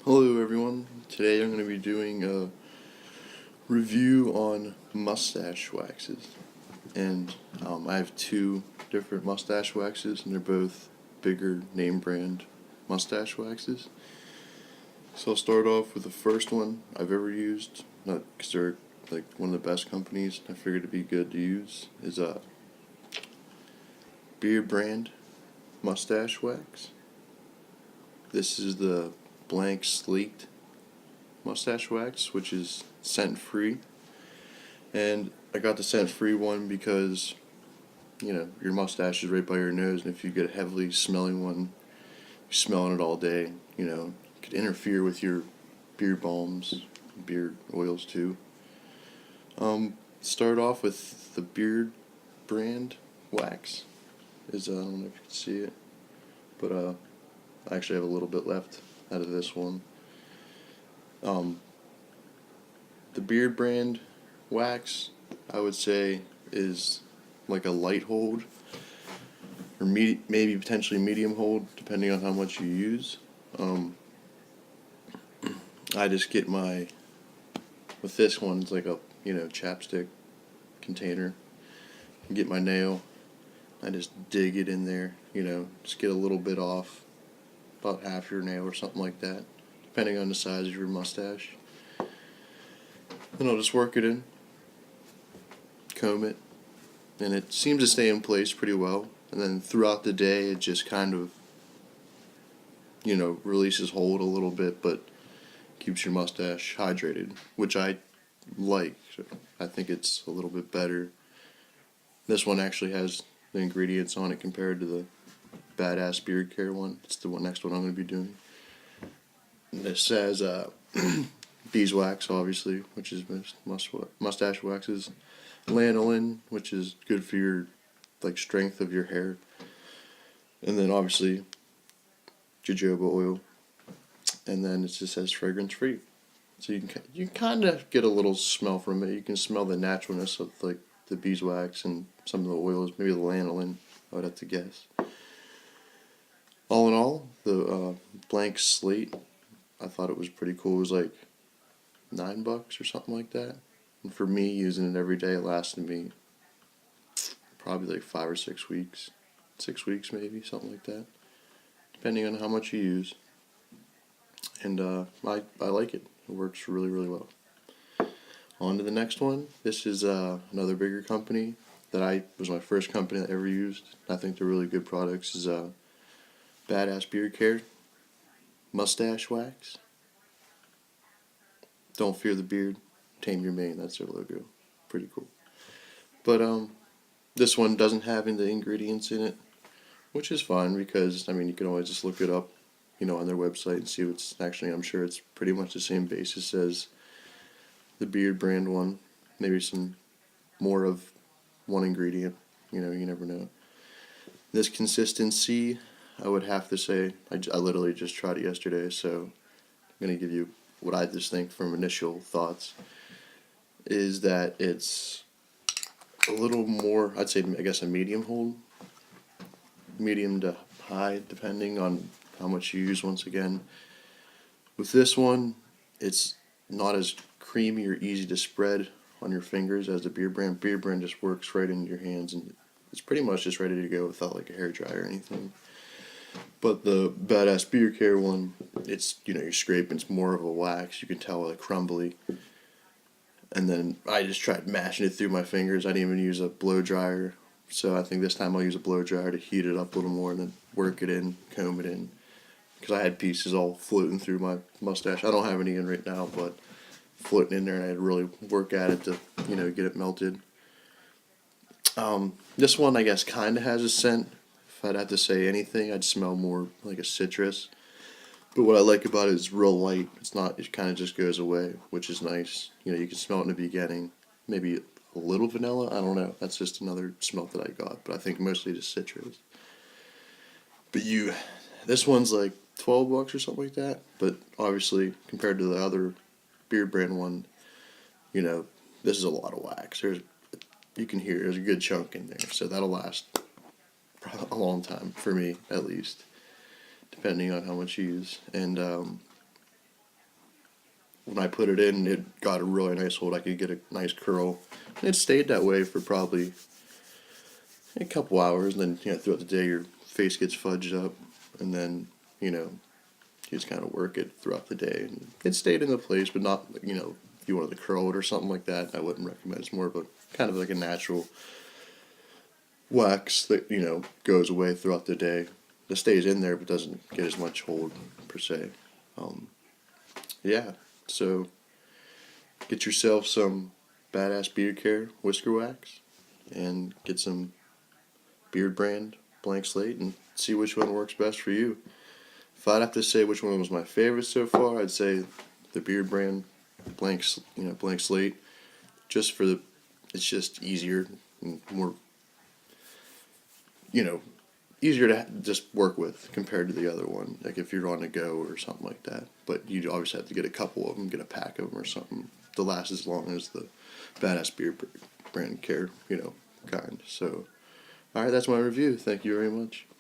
Hello everyone. Today I'm going to be doing a review on mustache waxes. And I have two different mustache waxes, and they're both bigger name brand mustache waxes. So I'll start off with the first one I've ever used, not because they're like one of the best companies. I figured it'd be good to use, is a Beard brand mustache wax. This is the blank slate mustache wax, which is scent free. And I got the scent free one because, your mustache is right by your nose, and if you get a heavily smelling one, you're smelling it all day, it could interfere with your beard balms, beard oils too. Start off with the Beard brand wax. I don't know if you can see it, but I actually have a little bit left out of this one. The Beard brand wax, I would say, is like a light hold, or maybe potentially medium hold, depending on how much you use. I just get with this one, it's like a, chapstick container. I get my nail, I just dig it in there, just get a little bit off, about half your nail or something like that, depending on the size of your mustache. Then I'll just work it in, comb it, and it seems to stay in place pretty well. And then throughout the day, it just kind of, releases hold a little bit, but keeps your mustache hydrated, which I like. I think it's a little bit better. This one actually has the ingredients on it compared to the Badass Beard Care one. It's the next one I'm going to be doing. And this says beeswax, obviously, which is mustache waxes. Lanolin, which is good for your strength of your hair. And then obviously jojoba oil. And then it just says fragrance free. So you kind of get a little smell from it. You can smell the naturalness of the beeswax and some of the oils, maybe the lanolin, I would have to guess. All in all, the blank slate, I thought it was pretty cool. It was like $9 or something like that. And for me, using it every day, it lasted me probably like 5 or 6 weeks. 6 weeks maybe, something like that. Depending on how much you use. And I like it. It works really, really well. On to the next one. This is another bigger company that was my first company that I ever used. I think they're really good products. Is Badass Beard Care Mustache Wax. Don't fear the beard, tame your mane. That's their logo. Pretty cool. But this one doesn't have any of the ingredients in it, which is fine because you can always just look it up, on their website and see what's actually. I'm sure it's pretty much the same basis as the Beard brand one. Maybe some more of one ingredient. You never know. This consistency, I would have to say, I literally just tried it yesterday, so I'm going to give you what I just think from initial thoughts, is that it's a little more, I'd say, I guess, a medium hold. Medium to high, depending on how much you use once again. With this one, it's not as creamy or easy to spread on your fingers as the Beard brand. Beard brand just works right into your hands, and it's pretty much just ready to go without like a hairdryer or anything. But the Badass Beard Care one, it's, you're scraping, it's more of a wax. You can tell like crumbly. And then I just tried mashing it through my fingers. I didn't even use a blow dryer. So I think this time I'll use a blow dryer to heat it up a little more and then work it in, comb it in. Because I had pieces all floating through my mustache. I don't have any in right now, but floating in there, and I had to really work at it to, get it melted. This one, I guess, kind of has a scent. If I'd have to say anything, I'd smell more like a citrus. But what I like about it is real light. It kind of just goes away, which is nice. You can smell it in the beginning. Maybe a little vanilla, I don't know. That's just another smell that I got. But I think mostly just citrus. But this one's like $12 or something like that. But obviously, compared to the other Beard brand one, this is a lot of wax. You can hear there's a good chunk in there. So that'll last a long time, for me at least, depending on how much you use. And when I put it in, it got a really nice hold. I could get a nice curl. And it stayed that way for probably a couple hours, and then throughout the day your face gets fudged up, and then you just kind of work it throughout the day, and it stayed in the place, but not if you wanted to curl it or something like that, I wouldn't recommend. It's more of a kind of like a natural wax that goes away throughout the day. It stays in there, but doesn't get as much hold per se. Yeah, so get yourself some badass beard care whisker wax, and get some Beard Brand blank slate, and see which one works best for you. If I'd have to say which one was my favorite so far, I'd say the Beard Brand blank slate. Just for it's just easier and more, you know, easier to just work with compared to the other one. Like if you're on the go or something like that. But you always have to get a couple of them, get a pack of them or something to last as long as the badass Beard Brand care, kind. So, all right, that's my review. Thank you very much.